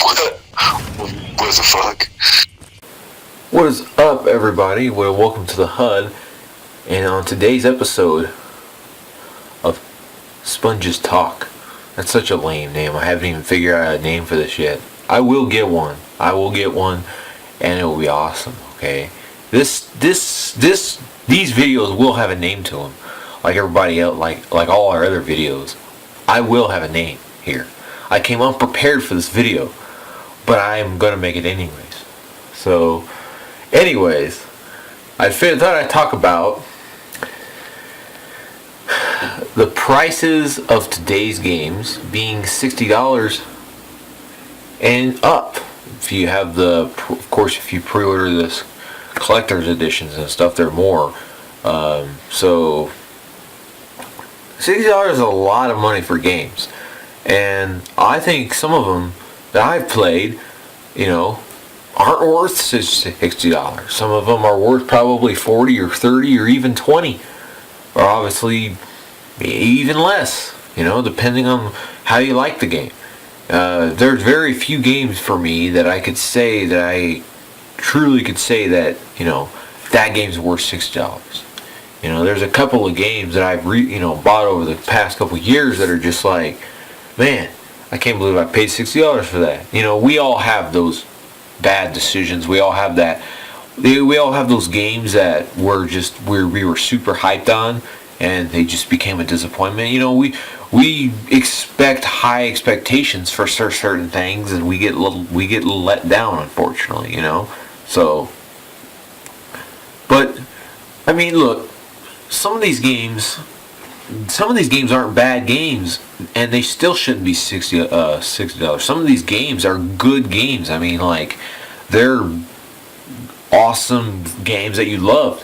What the fuck? What is up, everybody? Well, welcome to the HUD, and on today's episode of Sponge's Talk. That's such a lame name. I haven't even figured out a name for this yet. I will get one. And it will be awesome. Okay, these videos will have a name to them, like everybody else, like all our other videos. I will have a name here. I came unprepared for this video, but I am gonna make it anyways. So, anyways, I thought I'd talk about the prices of today's games being $60 and up. If you have of course, if you pre-order this collector's editions and stuff, they're more. So $60 is a lot of money for games, and I think some of them that I've played, aren't worth $60. Some of them are worth probably 40 or 30 or even 20, or obviously even less. Depending on how you like the game. There's very few games for me that I truly could say that that game's worth $60. There's a couple of games that I've bought over the past couple of years that are just like, man, I can't believe I paid $60 for that. We all have those bad decisions. We all have that. We all have those games that we were super hyped on, and they just became a disappointment. We expect high expectations for certain things, and we get let down, unfortunately. So, but I mean, look, some of these games aren't bad games, and they still shouldn't be $60. Some of these games are good games. I mean, like, they're awesome games that you love,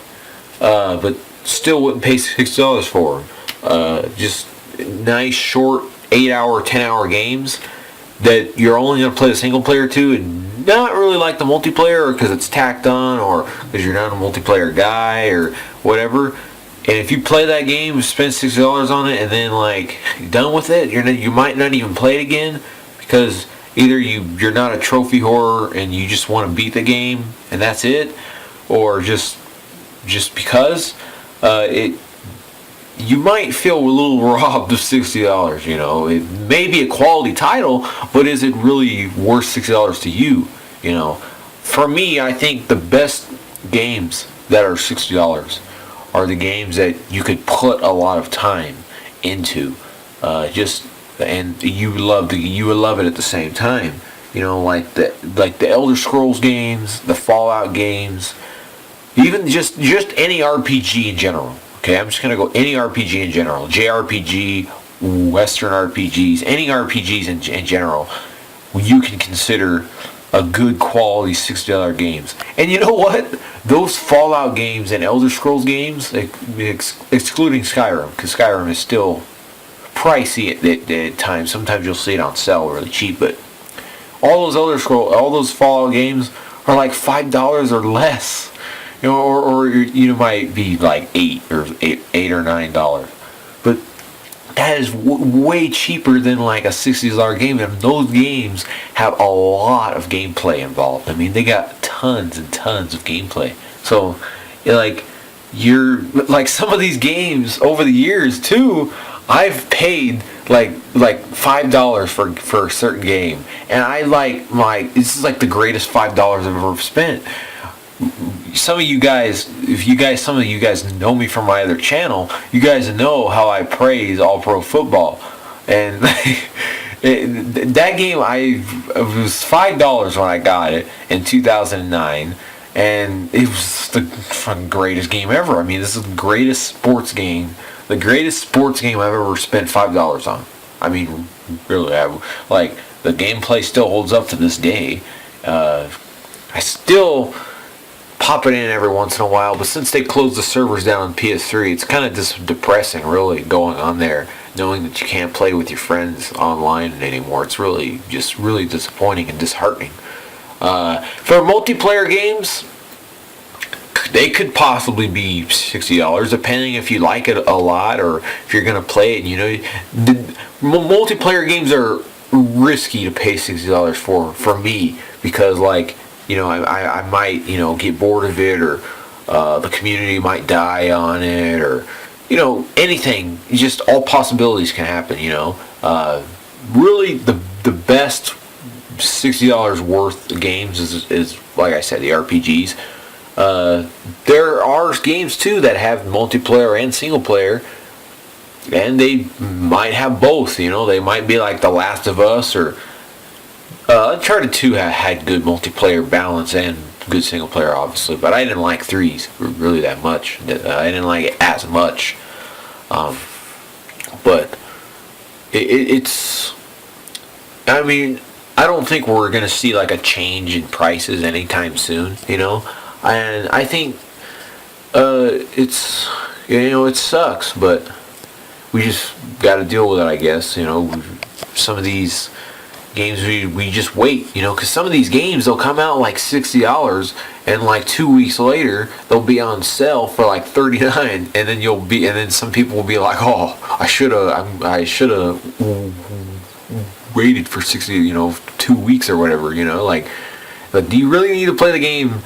but still wouldn't pay $60 for them. Just nice, short, 8-hour, 10-hour games that you're only going to play the single player to, and not really like the multiplayer, because it's tacked on, or because you're not a multiplayer guy, or whatever. And if you play that game, spend $60 on it, and then you're done with it, you might not even play it again, because either you're not a trophy whore and you just want to beat the game and that's it, or just because you might feel a little robbed of $60. It may be a quality title, but is it really worth $60 to you? For me, I think the best games that are $60 are the games that you could put a lot of time into, and you would love it at the same time. Like the Elder Scrolls games, the Fallout games, even just any RPG in general. Okay, I'm just gonna go any RPG in general, JRPG, Western RPGs, any RPGs in general. You can consider a good quality $60 games. And you know what? Those Fallout games and Elder Scrolls games, excluding Skyrim, because Skyrim is still pricey at times. Sometimes you'll see it on sale really cheap, but all those Fallout games are like $5 or less. Or you might be like $8 or $9. But that is way cheaper than like a $60 game, and those games have a lot of gameplay involved. I mean, they got tons and tons of gameplay. So, some of these games over the years too, I've paid like $5 for a certain game, and this is like the greatest $5 I've ever spent. Some of you guys know me from my other channel. You guys know how I praise All Pro Football, and that game it was $5 when I got it in 2009, and it was the fucking greatest game ever. I mean, this is the greatest sports game I've ever spent $5 on. I mean, really, the gameplay still holds up to this day. I still pop it in every once in a while, but since they closed the servers down on PS3, it's kind of just depressing, really, going on there, knowing that you can't play with your friends online anymore. It's really disappointing and disheartening. For multiplayer games, they could possibly be $60, depending if you like it a lot or if you're going to play it. The multiplayer games are risky to pay $60 for me, because like, you know, I might, you know, get bored of it, or the community might die on it, or, you know, anything. Just all possibilities can happen, you know. Really, the best $60 worth of games is like I said, the RPGs. There are games too that have multiplayer and single player, and they might have both. You know, they might be like The Last of Us, or Uncharted 2 had good multiplayer balance and good single player, obviously, but I didn't like 3's really that much. I didn't like it as much. But it's, I mean, I don't think we're going to see like a change in prices anytime soon, you know? And I think it's, you know, it sucks, but we just got to deal with it, I guess. You know, some of these games we just wait, you know, because some of these games, they'll come out like $60, and like 2 weeks later they'll be on sale for like $39, and then some people will be like, oh, I should have waited for 60, you know, 2 weeks or whatever, you know. Like, but do you really need to play the game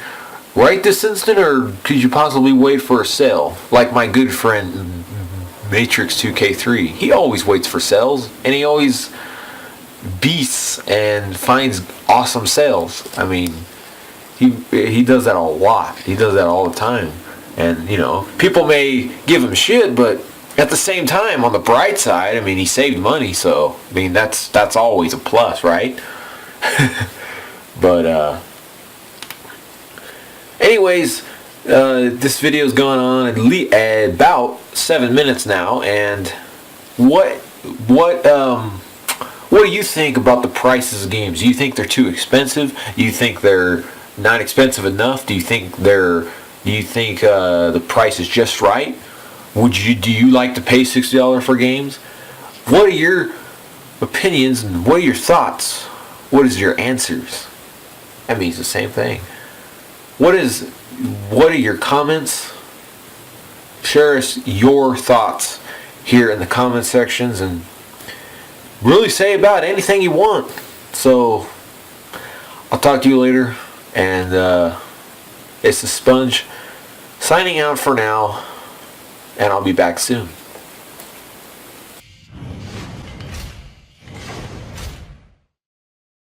right this instant, or could you possibly wait for a sale? Like my good friend Matrix 2K3, he always waits for sales, and he always beasts and finds awesome sales. I mean, he does that a lot. He does that all the time. And, you know, people may give him shit, but at the same time, on the bright side, I mean, he saved money, so I mean, that's always a plus, right? But anyways, this video's gone on about 7 minutes now, and what do you think about the prices of games? Do you think they're too expensive? Do you think they're not expensive enough? Do you think the price is just right? Do you like to pay $60 for games? What are your opinions, and what are your thoughts? What is your answers? That means the same thing. What are your comments? Share us your thoughts here in the comment sections, and really say about anything you want. So I'll talk to you later, and it's the Sponge signing out for now, and I'll be back soon.